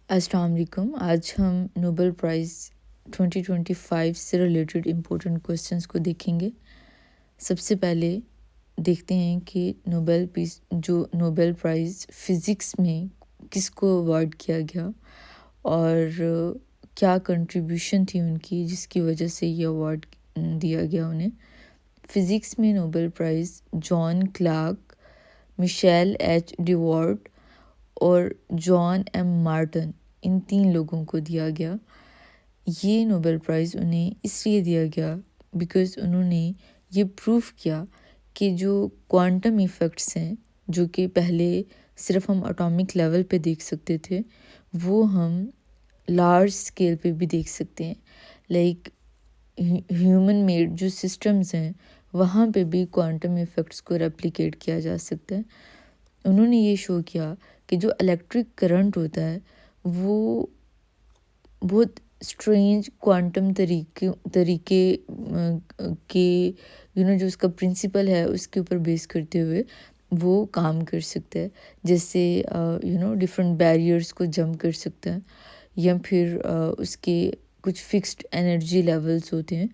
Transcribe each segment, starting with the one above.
अस्सलाम वालेकुम। आज हम नोबेल प्राइज़ 2025 से रिलेटेड इम्पोर्टेंट क्वेश्चंस को देखेंगे। सबसे पहले देखते हैं कि नोबेल प्राइज़ फ़िज़िक्स में किसको अवार्ड किया गया और क्या कंट्रीब्यूशन थी उनकी जिसकी वजह से ये अवार्ड दिया गया उन्हें। फ़िज़िक्स में Nobel prize John Clarke, Michel H Devoret और जॉन एम मार्टन, इन 3 लोगों को दिया गया। ये नोबेल प्राइज़ उन्हें इसलिए दिया गया बिकॉज़ उन्होंने ये प्रूव किया कि जो क्वांटम इफ़ेक्ट्स हैं, जो कि पहले सिर्फ हम एटॉमिक लेवल पे देख सकते थे, वो हम लार्ज स्केल पे भी देख सकते हैं। लाइक ह्यूमन मेड जो सिस्टम्स हैं, वहाँ पे भी क्वांटम इफ़ेक्ट्स को रेप्लिकेट किया जा सकता है। उन्होंने ये शो किया कि जो इलेक्ट्रिक करंट होता है वो बहुत स्ट्रेंज क्वांटम तरीके के जो उसका प्रिंसिपल है उसके ऊपर बेस करते हुए वो काम कर सकता है। जैसे डिफरेंट बैरियर्स को जंप कर सकता है, या फिर उसके कुछ फिक्स्ड एनर्जी लेवल्स होते हैं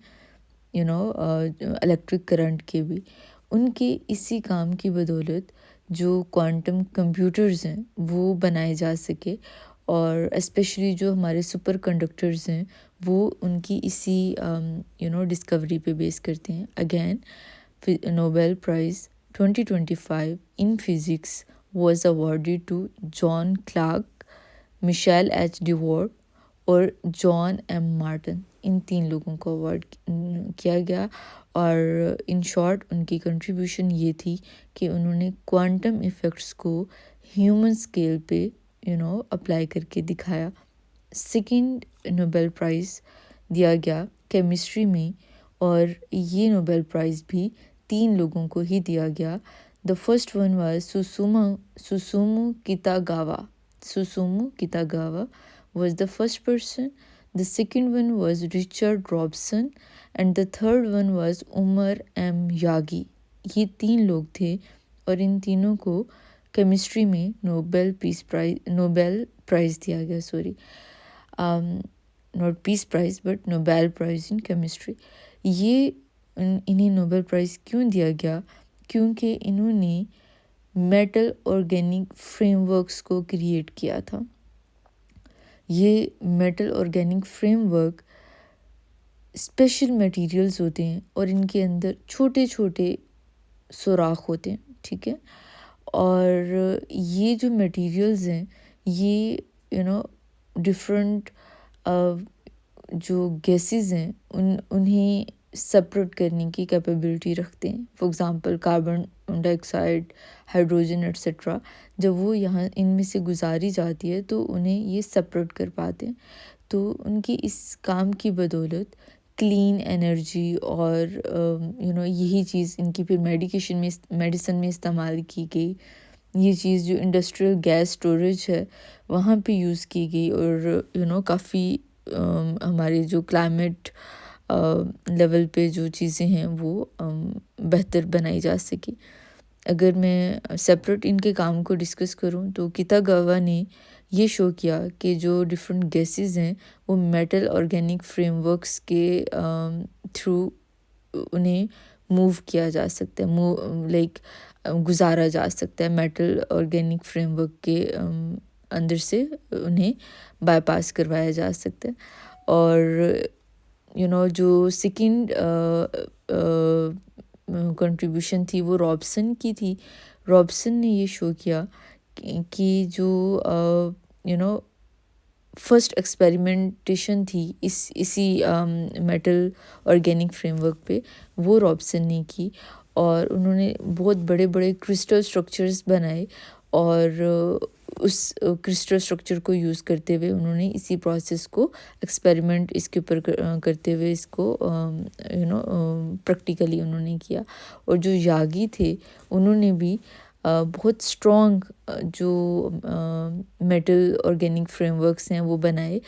इलेक्ट्रिक करंट के भी। उनके इसी काम की बदौलत जो क्वांटम कंप्यूटर्स हैं वो बनाए जा सके, और स्पेशली जो हमारे सुपर कंडक्टर्स हैं वो उनकी इसी डिस्कवरी पे बेस करते हैं। Again Nobel prize 2025 in physics was awarded to John Clarke, Michel H Devoret और जॉन एम मार्टन। इन 3 लोगों को अवार्ड किया गया, और इन शॉर्ट उनकी कंट्रीब्यूशन ये थी कि उन्होंने क्वांटम इफ़ेक्ट्स को ह्यूमन स्केल पे अप्लाई करके दिखाया। सेकंड नोबेल प्राइज़ दिया गया केमिस्ट्री में, और ये नोबेल प्राइज़ भी 3 लोगों को ही दिया गया। The first one was सुसुमु कितागावा। सुसुमु कितागावा was the first person. The second one was Richard Robson and the third one was Umar M. Yagi. ये 3 लोग थे, और इन तीनों को केमिस्ट्री में नोबेल प्राइज़ दिया गया। Not peace prize but Nobel prize in chemistry. ये इन्हें नोबेल प्राइज़ क्यों दिया गया? क्योंकि इन्होंने मेटल ऑर्गेनिक फ्रेमवर्क्स को क्रिएट किया था। ये metal organic framework special materials होते हैं और इनके अंदर छोटे छोटे सुराख होते हैं, ठीक है। और ये जो मटेरियल्स हैं ये डिफरेंट जो गैसेस हैं उन्हें सेपरेट करने की कैपेबिलिटी रखते हैं। For example carbon dioxide, hydrogen etcetera, जब वो यहाँ इनमें से गुजारी जाती है तो उन्हें ये सेपरेट कर पाते हैं। तो उनकी इस काम की बदौलत क्लीन एनर्जी और यही चीज़ इनकी फिर मेडिसिन में इस्तेमाल की गई। ये चीज़ जो इंडस्ट्रियल गैस स्टोरेज है वहाँ पे यूज़ की गई, और काफ़ी हमारे जो क्लाइमेट लेवल पे जो चीज़ें हैं वो बेहतर बनाई जा सकी। अगर मैं सेपरेट इनके काम को डिस्कस करूं तो कितागावा ने ये शो किया कि जो डिफरेंट गैसेस हैं वो मेटल ऑर्गेनिक फ्रेमवर्क्स के थ्रू उन्हें मूव किया जा सकता है, गुजारा जा सकता है। मेटल ऑर्गेनिक फ्रेमवर्क के अंदर से उन्हें बाईपास करवाया जा सकता है। और जो सेकंड कंट्रीब्यूशन थी वो रॉबसन की थी। रॉबसन ने ये शो किया कि जो फर्स्ट एक्सपेरिमेंटेशन थी इसी मेटल ऑर्गेनिक फ्रेमवर्क पे, वो रॉबसन ने की, और उन्होंने बहुत बड़े बड़े क्रिस्टल स्ट्रक्चर्स बनाए, और उस क्रिस्टल स्ट्रक्चर को यूज़ करते हुए उन्होंने इसी प्रोसेस को एक्सपेरिमेंट इसके ऊपर करते हुए इसको प्रैक्टिकली उन्होंने किया। और जो यागी थे उन्होंने भी बहुत स्ट्रॉन्ग जो मेटल ऑर्गेनिक फ्रेमवर्क्स हैं वो बनाए,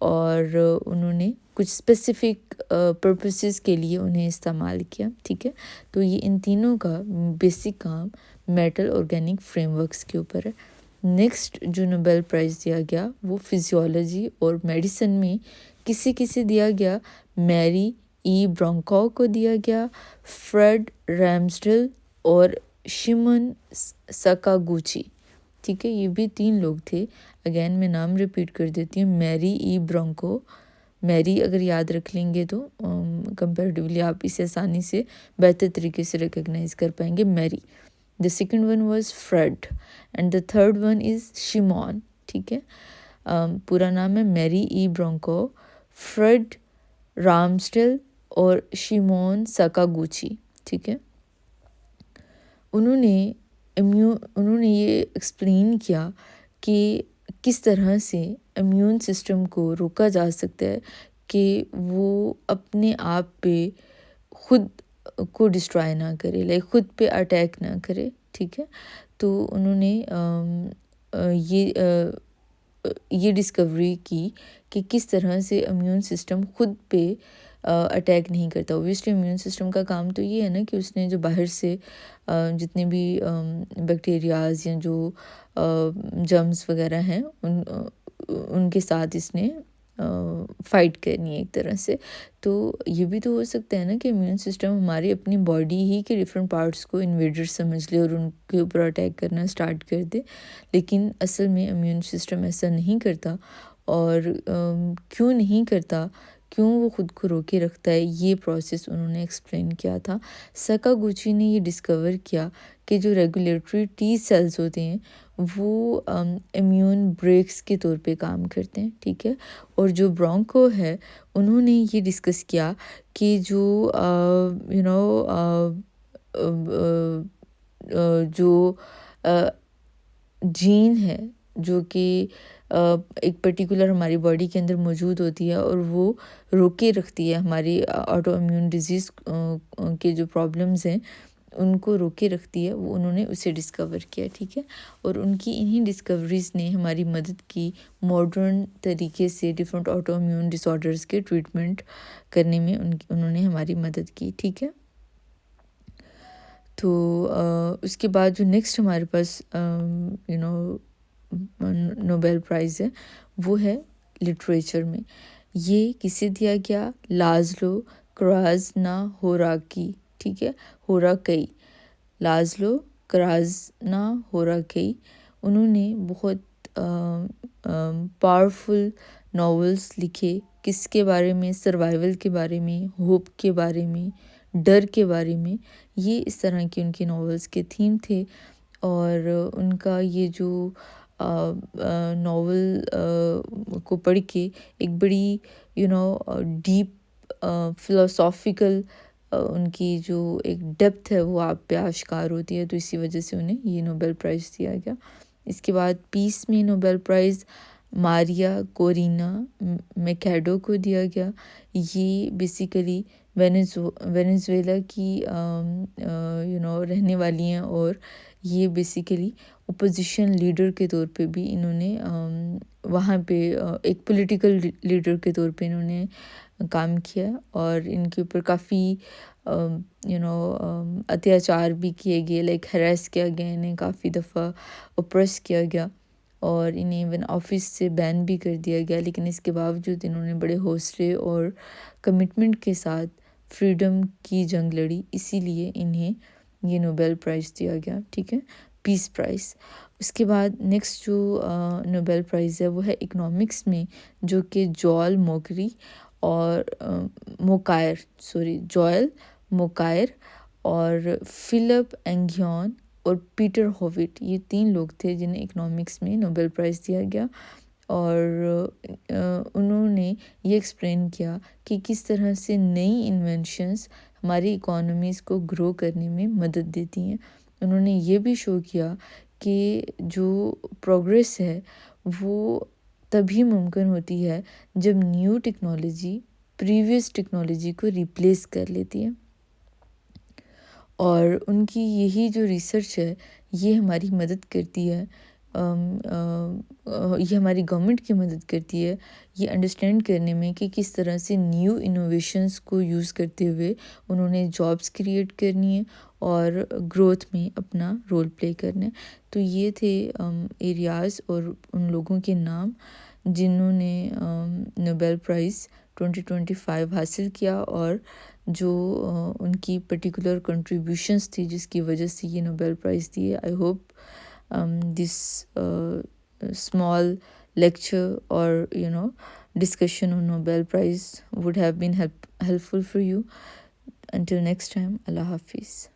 और उन्होंने कुछ स्पेसिफिक पर्पसेस के लिए उन्हें इस्तेमाल किया, ठीक है। तो ये इन तीनों का बेसिक काम मेटल ऑर्गेनिक फ्रेमवर्क्स के ऊपर है। नेक्स्ट जो नोबेल प्राइज़ दिया गया वो फिजियोलॉजी और मेडिसिन में किसे दिया गया, मैरी ई ब्रोंकॉ को दिया गया, फ्रेड रैम्सडेल और शिमोन सकागुची। ठीक है, ये भी 3 लोग थे। अगेन मैं नाम रिपीट कर देती हूँ, मैरी ई ब्रोंको। मैरी अगर याद रख लेंगे तो कंपैरेटिवली आप इसे आसानी से बेहतर तरीके से रिकग्नाइज कर पाएंगे, Mary. The second one was Fred and the third one is Shimon. ठीक है, पूरा नाम है Mary E Brunkow, Fred Ramsdell और शिमोन सकागुची। ठीक है, उन्होंने ये एक्सप्लेन किया कि किस तरह से इम्यून सिस्टम को रोका जा सकता है कि वो अपने आप पे खुद को डिस्ट्रॉय ना करे, लाइक खुद पे अटैक ना करे। ठीक है, तो उन्होंने ये डिस्कवरी की कि किस तरह से इम्यून सिस्टम खुद पे अटैक नहीं करता। ओब्वियसली इम्यून सिस्टम का काम तो ये है ना कि उसने जो बाहर से जितने भी बैक्टीरियाज या जो जर्म्स वगैरह हैं उनके साथ इसने फाइट करनी है एक तरह से। तो ये भी तो हो सकता है ना कि इम्यून सिस्टम हमारी अपनी बॉडी ही के डिफरेंट पार्ट्स को इन्वेडर समझ ले और उनके ऊपर अटैक करना स्टार्ट कर दे, लेकिन असल में इम्यून सिस्टम ऐसा नहीं करता। और क्यों नहीं करता, क्यों वो खुद को रोके रखता है, ये प्रोसेस उन्होंने एक्सप्लेन किया था। सकागुची ने ये डिस्कवर किया कि जो रेगुलेटरी टी सेल्स होते हैं वो इम्यून ब्रेक्स के तौर पे काम करते हैं। ठीक है, और जो ब्रोंको है उन्होंने ये डिस्कस किया कि जो जो जीन है जो कि एक पर्टिकुलर हमारी बॉडी के अंदर मौजूद होती है और वो रोके रखती है हमारी ऑटो इम्यून डिजीज़ के जो प्रॉब्लम्स हैं उनको रोके रखती है, वो उन्होंने उसे डिस्कवर किया। ठीक है, और उनकी इन्हीं डिस्कवरीज़ ने हमारी मदद की मॉडर्न तरीके से डिफरेंट ऑटो इम्यून डिसऑर्डर्स के ट्रीटमेंट करने में उन्होंने हमारी मदद की। ठीक है, तो उसके बाद जो नेक्स्ट हमारे पास नोबेल प्राइज़ है वो है लिटरेचर में। ये किसे दिया गया, लाज़लो क्रास्नहोराकी। ठीक है, होराकई, लाज़लो क्रास्नहोराकी। उन्होंने बहुत पावरफुल नॉवेल्स लिखे। किसके बारे में, सर्वाइवल के बारे में, होप के बारे में, डर के बारे में। ये इस तरह की उनकी नॉवेल्स के थीम थे। और उनका ये जो नॉवेल को पढ़ के एक बड़ी डीप फ़िलोसॉफ़िकल उनकी जो एक डेप्थ है वो आप पे आश्कार होती है, तो इसी वजह से उन्हें ये नोबेल प्राइज़ दिया गया। इसके बाद पीस में नोबेल प्राइज़ मारिया कोरिना मैकाडो को दिया गया। ये बेसिकली वेनेजुएला की रहने वाली हैं और ये बेसिकली ओपोजिशन लीडर के तौर पे भी इन्होंने वहाँ पे एक पॉलिटिकल लीडर के तौर पे इन्होंने काम किया और इनके ऊपर काफ़ी अत्याचार भी किए गए, लाइक हैरेस किया गया, इन्हें काफ़ी दफ़ा ओप्रेस किया गया और इन्हें इवन ऑफिस से बैन भी कर दिया गया। लेकिन इसके बावजूद इन्होंने बड़े हौसले और कमिटमेंट के साथ फ्रीडम की जंग लड़ी, इसीलिए इन्हें ये नोबेल प्राइज़ दिया गया। ठीक है, पीस प्राइज़। उसके बाद नेक्स्ट जो नोबेल प्राइज़ है वो है इकोनॉमिक्स में, जो कि जोएल मोकायर और फिलिप एंगियन और पीटर होविट, ये 3 लोग थे जिन्हें इकोनॉमिक्स में नोबेल प्राइज़ दिया गया। और उन्होंने ये एक्सप्लेन किया कि किस तरह से नई इन्वेंशंस हमारी इकोनॉमीज़ को ग्रो करने में मदद देती हैं। उन्होंने ये भी शो किया कि जो प्रोग्रेस है वो तभी मुमकिन होती है जब न्यू टेक्नोलॉजी प्रीवियस टेक्नोलॉजी को रिप्लेस कर लेती है। और उनकी यही जो रिसर्च है ये हमारी मदद करती है یہ ہماری گورنمنٹ کی مدد کرتی ہے یہ انڈرسٹینڈ کرنے میں کہ کس طرح سے نیو انوویشنز کو یوز کرتے ہوئے انہوں نے جابس کریٹ کرنی ہے اور گروتھ میں اپنا رول پلے کرنا ہے. تو یہ تھے ایریاز اور ان لوگوں کے نام جنہوں نے نوبیل پرائز 2025 حاصل کیا اور جو ان کی پرٹیکولر کنٹریبیوشنس تھی جس کی وجہ سے یہ نوبیل پرائز دی ہے. I hope this small lecture or discussion on Nobel Prize would have been helpful for you. Until next time, Allah Hafiz.